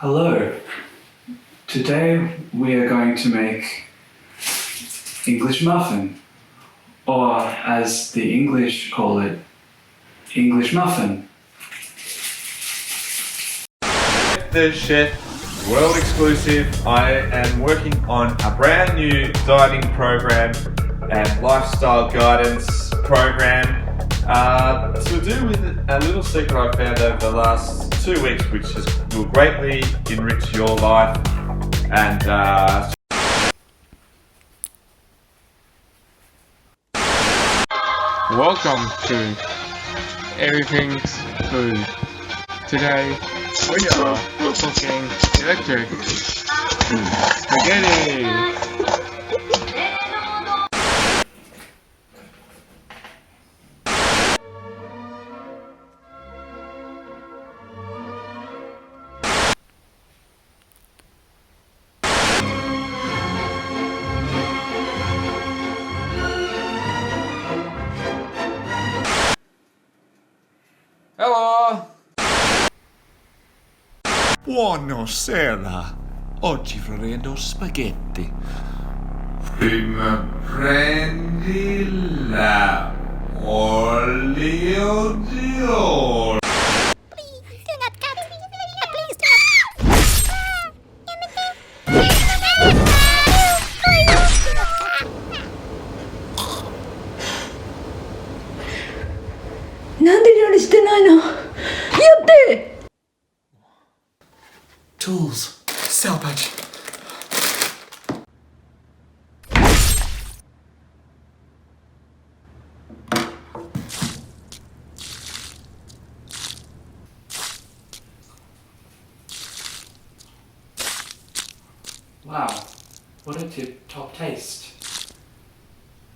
Hello. Today we are going to make English muffin, or as the English call it, English muffin. The chef, world exclusive. I am working on a brand new dieting program and lifestyle guidance program to do with a little secret I found over the last 2 weeks, which will greatly enrich your life and welcome to Everything's Food. Today we are cooking electric spaghetti. Hello! Buonasera, oggi faremo spaghetti. Prima prendi la olio di olio. Tools, salvage. Wow, what a tip-top taste.